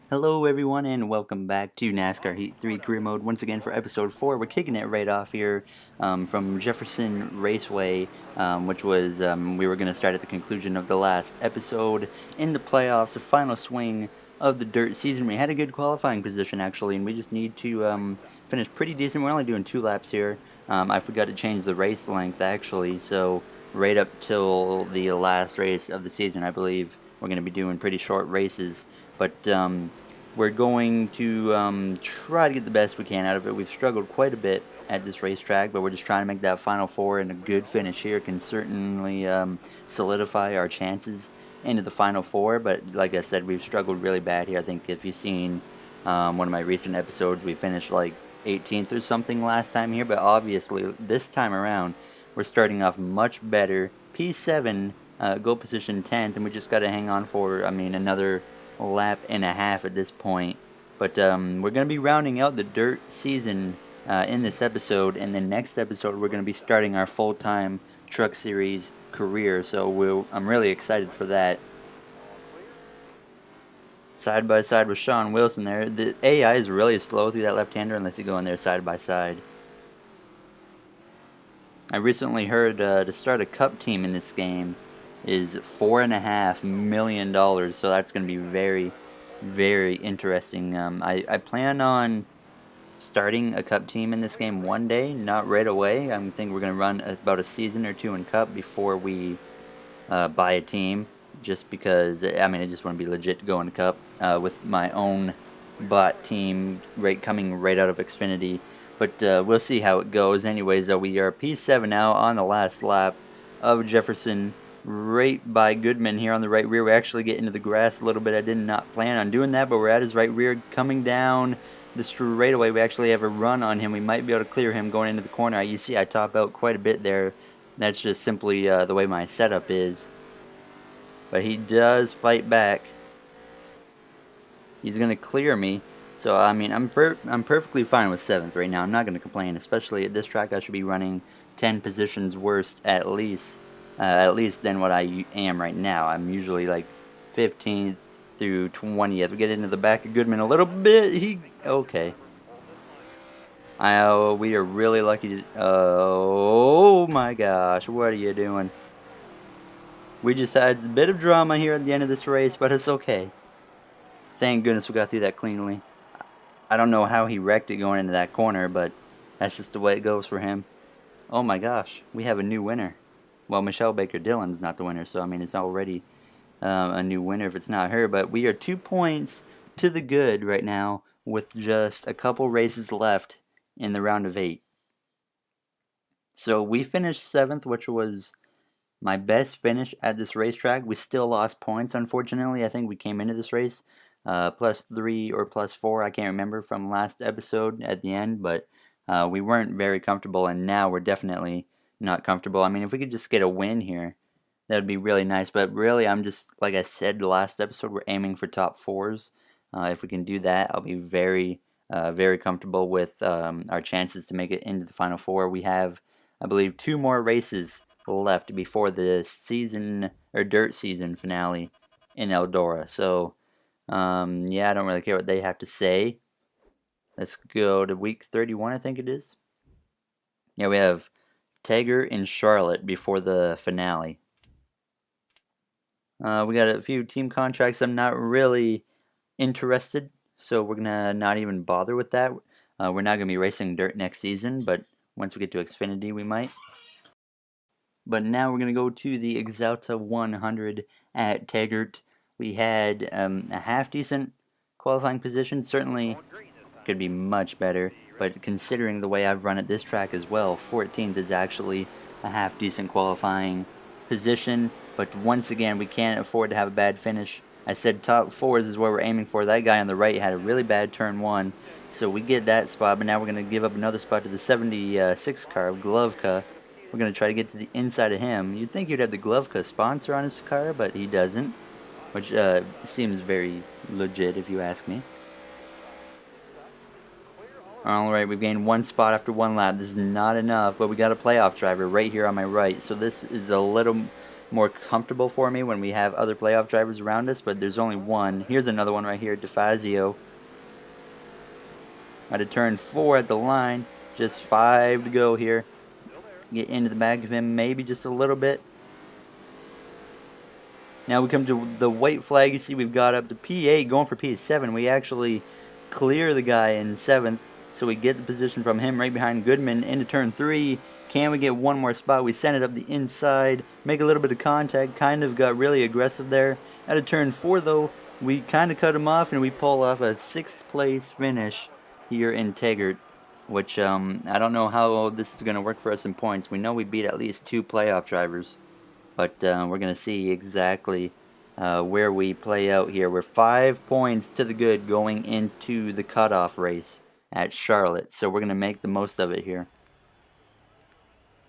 Hello everyone and welcome back to NASCAR Heat 3 Career Mode once again for episode 4. We're kicking it right off here from Jefferson Raceway, which was, we were going to start at the conclusion of the last episode in the playoffs, the final swing of the dirt season. We had a good qualifying position actually, and we just need to finish pretty decent. We're only doing 2 laps here. I forgot to change the race length actually, so right up till the last race of the season I believe we're going to be doing pretty short races. But we're going to try to get the best we can out of it. We've struggled quite a bit at this racetrack, but we're just trying to make that Final Four, and a good finish here can certainly solidify our chances into the Final Four. But like I said, we've struggled really bad here. I think if you've seen one of my recent episodes, we finished like 18th or something last time here, but obviously this time around we're starting off much better. P7, goal position 10th, and we just got to hang on for, another lap and a half at this point. But we're going to be rounding out the dirt season in this episode, and the next episode we're going to be starting our full-time truck series career, so I'm really excited for that. Side by side with Sean Wilson there. The AI is really slow through that left-hander unless you go in there side by side. I recently heard to start a cup team in this game is $4.5 million, so that's going to be very, very interesting. I plan on starting a cup team in this game one day, not right away. I think we're going to run about a season or two in cup before we buy a team, just because, I just want to be legit to go into cup with my own bot team coming right out of Xfinity. But we'll see how it goes. Anyways, we are P7 now on the last lap of Jefferson, right by Goodman here on the right rear. We actually get into the grass a little bit. I did not plan on doing that, but we're at his right rear coming down the straightaway. We actually have a run on him. We might be able to clear him going into the corner. You see I top out quite a bit there. That's just simply the way my setup is. But he does fight back. He's going to clear me. So, I'm perfectly fine with 7th right now. I'm not going to complain, especially at this track. I should be running 10 positions worse at least than what I am right now. I'm usually like 15th through 20th. We get into the back of Goodman a little bit. Okay. We are really lucky to... oh my gosh, what are you doing? We just had a bit of drama here at the end of this race, but it's okay. Thank goodness we got through that cleanly. I don't know how he wrecked it going into that corner, but that's just the way it goes for him. Oh my gosh, we have a new winner. Well, Michelle Baker Dillon's not the winner, so it's already a new winner if it's not her. But we are 2 points to the good right now with just a couple races left in the round of 8. So we finished 7th, which was my best finish at this racetrack. We still lost points, unfortunately. I think we came into this race +3 or +4, I can't remember from last episode at the end, but we weren't very comfortable, and now we're definitely not comfortable. If we could just get a win here, that would be really nice, but really, I'm just, like I said the last episode, we're aiming for top 4s. If we can do that, I'll be very, very comfortable with our chances to make it into the Final Four. We have, I believe, 2 more races left before the season, or dirt season finale in Eldora, so yeah, I don't really care what they have to say. Let's go to week 31, I think it is. Yeah, we have Taggart in Charlotte before the finale. We got a few team contracts I'm not really interested, so we're going to not even bother with that. We're not going to be racing dirt next season, but once we get to Xfinity, we might. But now we're going to go to the Exalta 100 at Taggart. We had a half-decent qualifying position. Certainly could be much better, but considering the way I've run at this track as well, 14th is actually a half-decent qualifying position. But once again, we can't afford to have a bad finish. I said top 4s is where we're aiming for. That guy on the right had a really bad turn 1, so we get that spot, but now we're going to give up another spot to the 76 car of Glovka. We're going to try to get to the inside of him. You'd think he'd have the Glovka sponsor on his car, but he doesn't, which seems very legit if you ask me. Alright, we've gained 1 spot after 1 lap. This is not enough, but we got a playoff driver right here on my right, so this is a little more comfortable for me when we have other playoff drivers around us, but there's only one. Here's another one right here, DeFazio. Out of turn 4 at the line, just 5 to go here. Get into the back of him, maybe just a little bit. Now we come to the white flag. You see we've got up to P8, going for P7. We actually clear the guy in 7th, so we get the position from him right behind Goodman into turn 3. Can we get one more spot? We send it up the inside, make a little bit of contact, kind of got really aggressive there. Out of turn 4 though, we kind of cut him off and we pull off a 6th place finish here in Taggart, which I don't know how this is going to work for us in points. We know we beat at least 2 playoff drivers, but we're going to see exactly where we play out here. We're 5 points to the good going into the cutoff race at Charlotte, so we're going to make the most of it here.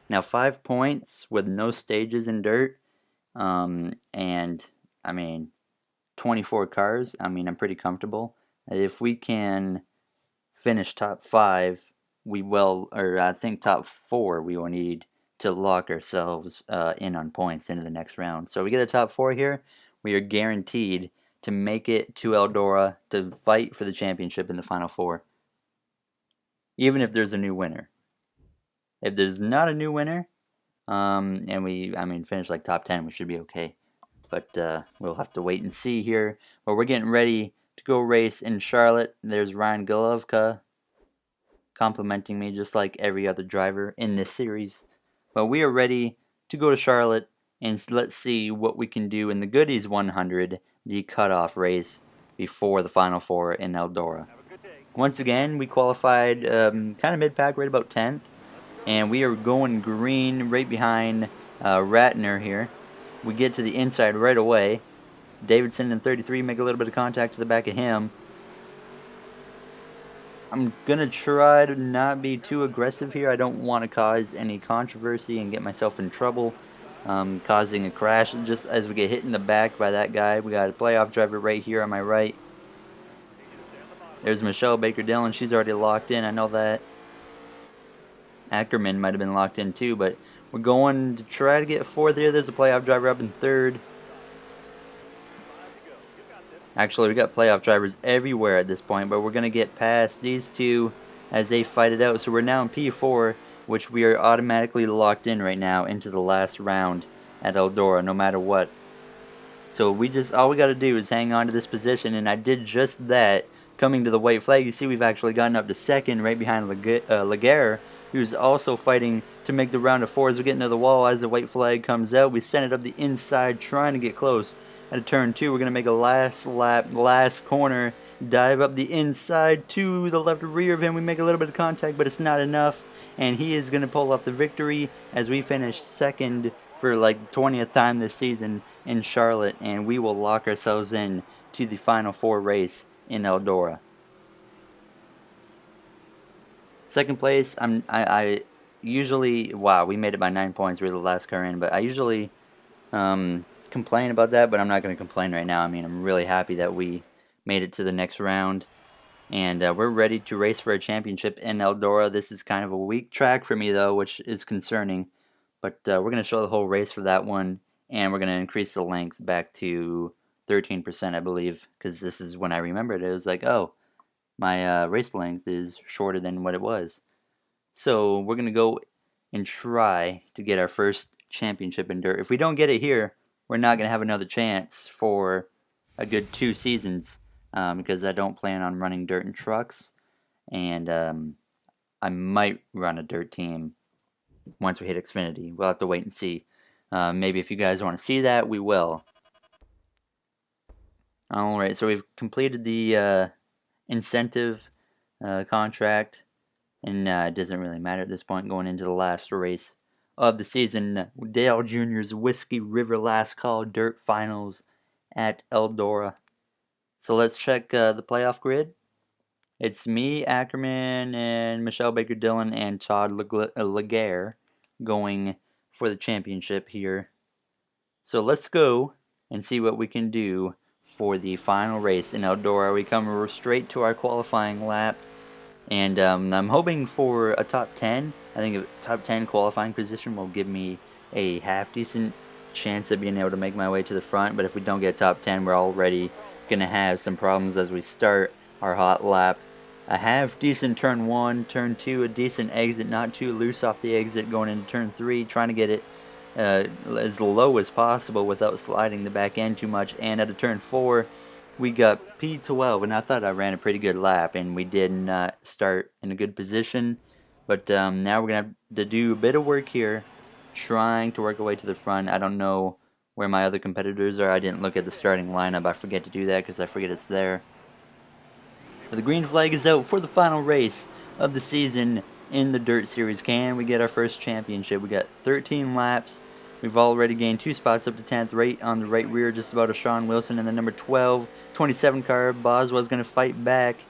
Now 5 points with no stages in dirt, and I mean 24 cars, I mean I'm pretty comfortable. If we can finish top 5, we will, or I think top 4 we will need to lock ourselves in on points into the next round. So we get a top 4 here, we are guaranteed to make it to Eldora to fight for the championship in the final 4, even if there's a new winner. If there's not a new winner, and we, I mean, finish like top 10, we should be okay. But we'll have to wait and see here. But we're getting ready to go race in Charlotte. There's Ryan Golovka complimenting me just like every other driver in this series. But we are ready to go to Charlotte, and let's see what we can do in the Goodies 100, the cutoff race before the Final 4 in Eldora. Once again, we qualified kind of mid-pack, right about 10th. And we are going green right behind Ratner here. We get to the inside right away. Davidson in 33, make a little bit of contact to the back of him. I'm going to try to not be too aggressive here. I don't want to cause any controversy and get myself in trouble, causing a crash just as we get hit in the back by that guy. We got a playoff driver right here on my right. There's Michelle Baker Dillon. She's already locked in. I know that. Ackerman might have been locked in too, but we're going to try to get 4th here. There's a playoff driver up in 3rd. Actually, we got playoff drivers everywhere at this point, but we're going to get past these two as they fight it out. So we're now in P4, which we are automatically locked in right now into the last round at Eldora, no matter what. So all we got to do is hang on to this position, and I did just that. Coming to the white flag, you see we've actually gotten up to 2nd right behind Laguerre, who's also fighting to make the round of 4 as we get into the wall. As the white flag comes out, we send it up the inside, trying to get close. At turn 2, we're going to make a last lap, last corner, dive up the inside to the left rear of him. We make a little bit of contact, but it's not enough, and he is going to pull off the victory as we finish 2nd for like 20th time this season in Charlotte, and we will lock ourselves in to the Final 4 race in Eldora. 2nd place, I usually, wow, we made it by 9 points. We're the last car in, but I usually complain about that, but I'm not going to complain right now. I mean, I'm really happy that we made it to the next round, and we're ready to race for a championship in Eldora. This is kind of a weak track for me, though, which is concerning, but we're going to show the whole race for that one, and we're going to increase the length back to 13%, I believe, because this is when I remembered it. It was like, oh, my race length is shorter than what it was. So we're going to go and try to get our first championship in dirt. If we don't get it here, we're not going to have another chance for a good 2 seasons, because I don't plan on running dirt and trucks, and I might run a dirt team once we hit Xfinity. We'll have to wait and see. Maybe if you guys want to see that, we will. Alright, so we've completed the incentive contract, and it doesn't really matter at this point going into the last race of the season. Dale Jr.'s Whiskey River Last Call Dirt Finals at Eldora. So let's check the playoff grid. It's me, Ackerman, and Michelle Baker Dillon, and Todd Laguerre going for the championship here. So let's go and see what we can do for the final race in Eldora. We come straight to our qualifying lap, and I'm hoping for a top 10. I think a top 10 qualifying position will give me a half decent chance of being able to make my way to the front. But if we don't get top 10, we're already going to have some problems as we start our hot lap. A half decent turn 1, turn 2, a decent exit, not too loose off the exit going into turn 3, trying to get it as low as possible without sliding the back end too much. And at a turn 4, we got P12, and I thought I ran a pretty good lap, and we did not start in a good position. But now we're going to have to do a bit of work here, trying to work our way to the front. I don't know where my other competitors are. I didn't look at the starting lineup. I forget to do that because I forget it's there. But the green flag is out for the final race of the season in the Dirt Series. Can we get our first championship? We got 13 laps. We've already gained 2 spots up to 10th, right on the right rear, just about a Sean Wilson. And the number 12, 27 car, Boswell's going to fight back.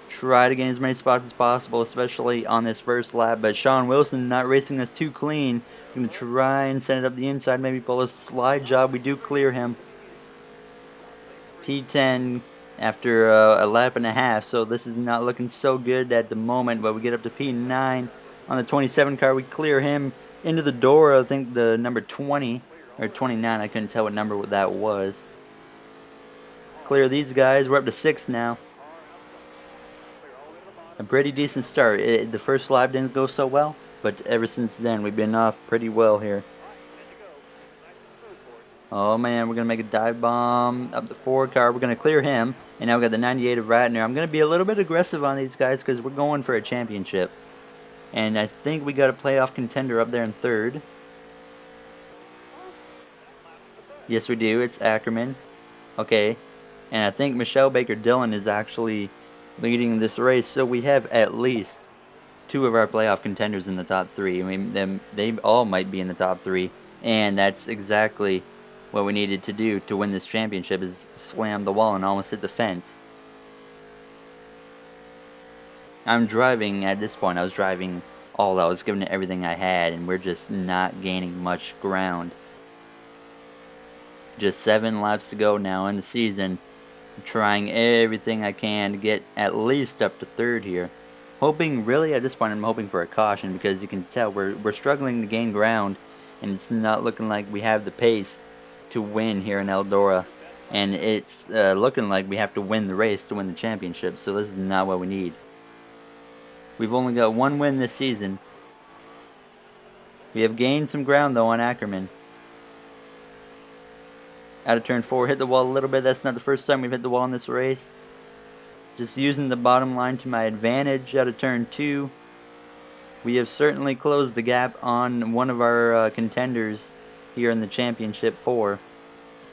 Try to gain as many spots as possible, especially on this first lap. But Sean Wilson not racing us too clean. Going to try and send it up the inside, maybe pull a slide job. We do clear him. P10 after a lap and a half, so this is not looking so good at the moment. But we get up to P9 on the 27 car. We clear him into the door. I think the number 20 or 29. I couldn't tell what number that was. Clear these guys. We're up to 6th now. A pretty decent start. The first lap didn't go so well, but ever since then we've been off pretty well here. Oh man, we're going to make a dive bomb up the 4 car. We're going to clear him, and now we got the 98 of Ratner. I'm going to be a little bit aggressive on these guys because we're going for a championship. And I think we got a playoff contender up there in 3rd. Yes, we do. It's Ackerman. Okay. And I think Michelle Baker Dillon is actually leading this race, so we have at least 2 of our playoff contenders in the top 3. I mean, they all might be in the top 3, and that's exactly what we needed to do to win this championship, is slam the wall and almost hit the fence. I'm driving at this point. I was driving all out. I was giving it everything I had, and we're just not gaining much ground. Just 7 laps to go now in the season. I'm trying everything I can to get at least up to 3rd here. Hoping, really at this point, I'm hoping for a caution, because you can tell we're struggling to gain ground, and it's not looking like we have the pace to win here in Eldora. And it's looking like we have to win the race to win the championship, so this is not what we need. We've only got 1 win this season. We have gained some ground though on Ackerman. Out of turn 4, hit the wall a little bit. That's not the first time we've hit the wall in this race. Just using the bottom line to my advantage out of turn 2. We have certainly closed the gap on one of our contenders here in the championship 4.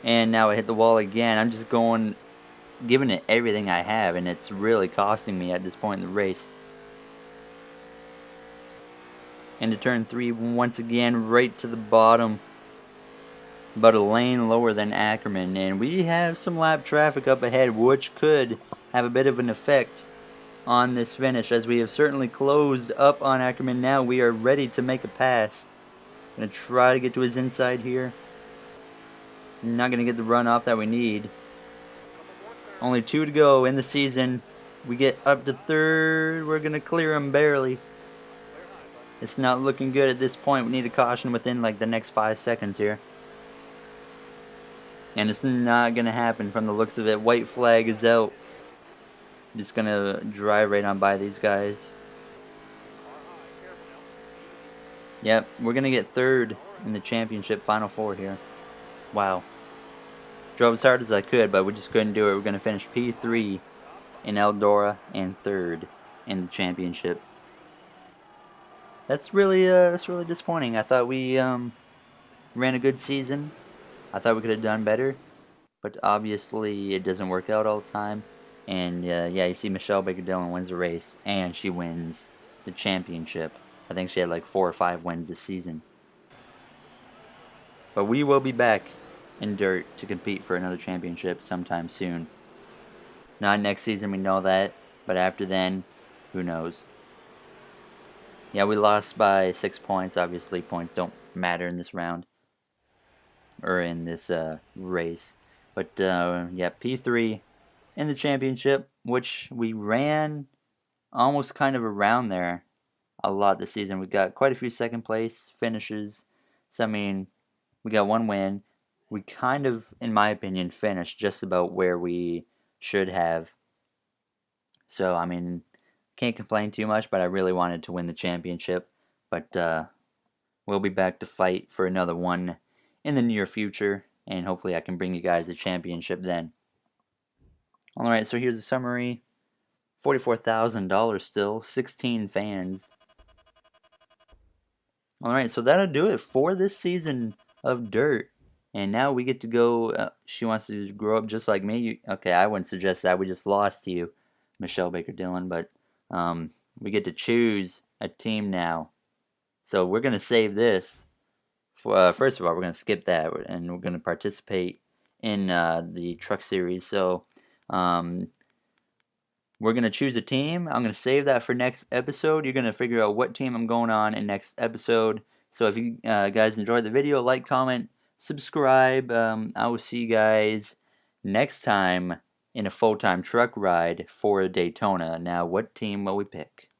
And now I hit the wall again. I'm just giving it everything I have, and it's really costing me at this point in the race. Into turn 3 once again, right to the bottom. About a lane lower than Ackerman, and we have some lap traffic up ahead, which could have a bit of an effect on this finish, as we have certainly closed up on Ackerman. Now we are ready to make a pass. Gonna try to get to his inside here. Not gonna get the runoff that we need. Only 2 to go in the season. We get up to 3rd. We're gonna clear him barely. It's not looking good at this point. We need a caution within like the next 5 seconds here. And it's not going to happen from the looks of it. White flag is out. Just going to drive right on by these guys. Yep, we're going to get 3rd in the championship final 4 here. Wow. Drove as hard as I could, but we just couldn't do it. We're going to finish P3 in Eldora and 3rd in the championship. That's really disappointing. I thought we ran a good season. I thought we could have done better, but obviously it doesn't work out all the time. And yeah, you see Michelle Baker Dillon wins the race, and she wins the championship. I think she had like 4 or 5 wins this season. But we will be back in dirt to compete for another championship sometime soon. Not next season, we know that, but after then, who knows. Yeah, we lost by 6 points. Obviously, points don't matter in this round. Or in this race. But yeah, P3 in the championship, which we ran almost kind of around there a lot this season. We got quite a few second place finishes. So I mean, We got 1 win. We kind of, in my opinion, finished just about where we should have. So, I mean, can't complain too much, but I really wanted to win the championship. But we'll be back to fight for another one in the near future, and hopefully I can bring you guys a championship then. Alright, so here's a summary. $44,000 still, 16 fans. Alright, so that'll do it for this season of Dirt. And now we get to go, she wants to grow up just like me. Okay, I wouldn't suggest that. We just lost to you, Michelle Baker Dillon. But we get to choose a team now. So we're going to save this. First of all, we're going to skip that. And we're going to participate in the truck series. So we're going to choose a team. I'm going to save that for next episode. You're going to figure out what team I'm going on in next episode. So if you guys enjoyed the video, like, comment, subscribe. I will see you guys next time in a full-time truck ride for Daytona. Now, what team will we pick?